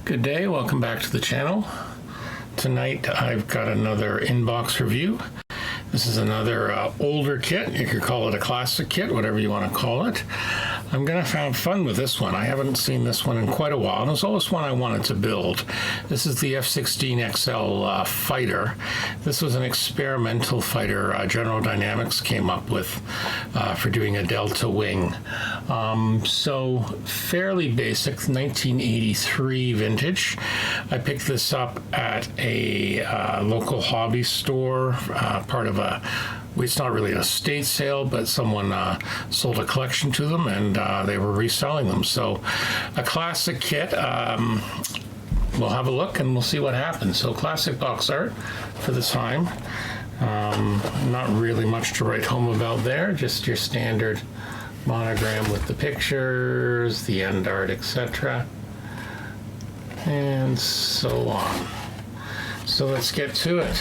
Good day, welcome back to the channel. Tonight I've got another inbox review. This is another older kit. You could call it a classic kit, whatever you want to call it. I'm going to have fun with this one. I haven't seen this one in quite a while. It was always one I wanted to build. This is the F16-XL fighter. This was an experimental fighter General Dynamics came up with for doing a delta wing. So fairly basic, 1983 vintage. I picked this up at a local hobby store, part of it's not really an estate sale, but someone sold a collection to them and they were reselling them. So a classic kit. We'll have a look and we'll see what happens. So classic box art for the time. Not really much to write home about there, just your standard monogram with the pictures, the end art, etc. and so on. So let's get to it.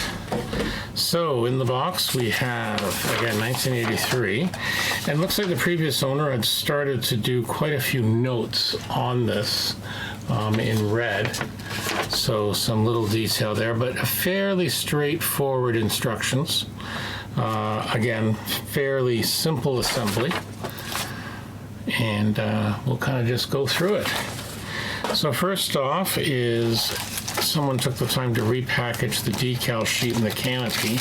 So in the box we have, again, 1983, and looks like the previous owner had started to do quite a few notes on this in red. So some little detail there, but fairly straightforward instructions. Again, fairly simple assembly. And we'll kind of just go through it. So first off is someone took the time to repackage the decal sheet and the canopy,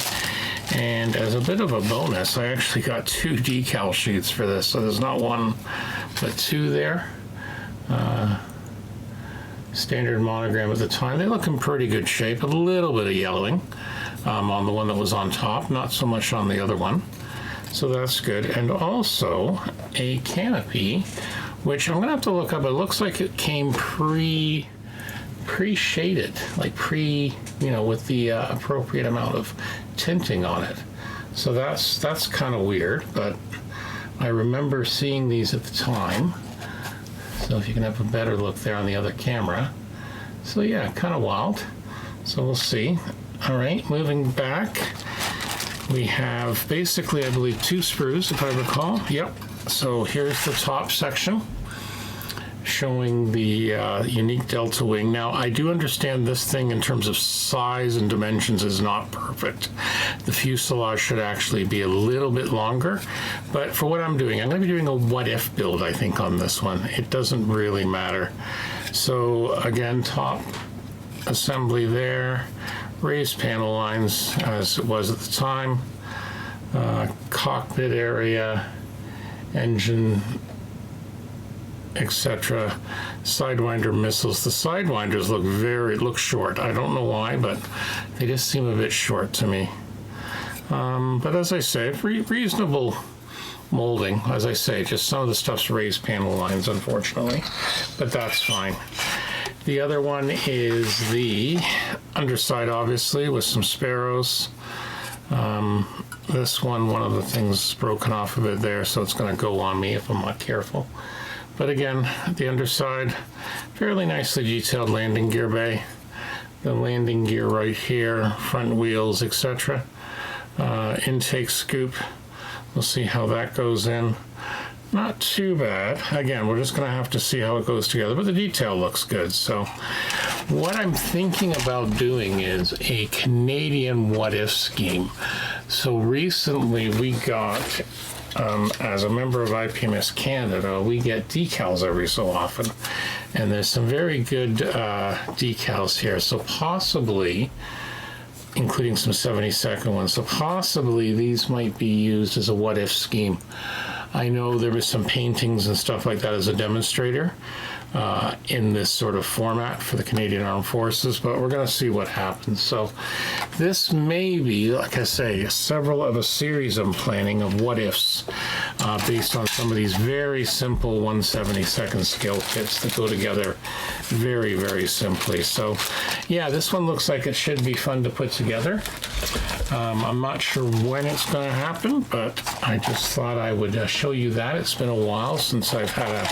and as a bit of a bonus I actually got 2 decal sheets for this, so there's not one but 2 there. Standard monogram at the time. They look in pretty good shape. A little bit of yellowing on the one that was on top, not so much on the other one. So that's good. And also a canopy, which I'm gonna have to look up. It looks like it came pre-shaded, like with the appropriate amount of tinting on it. So that's kind of weird, but I remember seeing these at the time. So if you can have a better look there on the other camera. So yeah, kind of wild. So we'll see. All right, moving back. We have basically, I believe, 2 sprues, if I recall. Yep. So here's the top section showing the unique delta wing. Now, I do understand this thing in terms of size and dimensions is not perfect. The fuselage should actually be a little bit longer, but for what I'm doing, I'm going to be doing a what-if build, I think, on this one. It doesn't really matter. So again, top assembly there. Raised panel lines as it was at the time, cockpit area, engine, etc. Sidewinder missiles. The sidewinders look short. I don't know why, but they just seem a bit short to me. But as I say, reasonable molding. As I say, just some of the stuff's raised panel lines, unfortunately, but that's fine. The other one is the underside, obviously, with some sparrows. This one of the things is broken off of it there, so it's going to go on me if I'm not careful. But again, the underside, fairly nicely detailed landing gear bay. The landing gear right here, front wheels, etc. Intake scoop. We'll see how that goes in. Not too bad. Again, we're just going to have to see how it goes together, but the detail looks good. So what I'm thinking about doing is a Canadian what-if scheme. So recently we got, as a member of IPMS Canada, we get decals every so often. And there's some very good decals here. So possibly, including some 72nd ones, so possibly these might be used as a what-if scheme. I know there was some paintings and stuff like that as a demonstrator in this sort of format for the Canadian Armed Forces, but we're going to see what happens. So this may be, like I say, several of a series I'm planning of what-ifs based on some of these very simple 1/72 scale kits that go together very, very simply. So yeah, this one looks like it should be fun to put together. I'm not sure when it's going to happen, but I just thought I would show you that. It's been a while since I've had a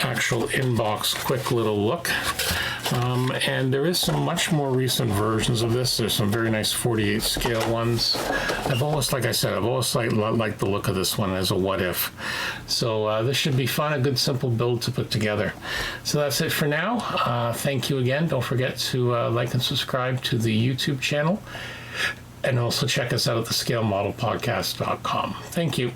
actual inbox quick little look. And there is some much more recent versions of this. There's some very nice 48 scale ones. I've always liked the look of this one as a what if. So this should be fun, a good simple build to put together. So that's it for now. Thank you again. Don't forget to like and subscribe to the YouTube channel. And also check us out at thescalemodelpodcast.com. Thank you.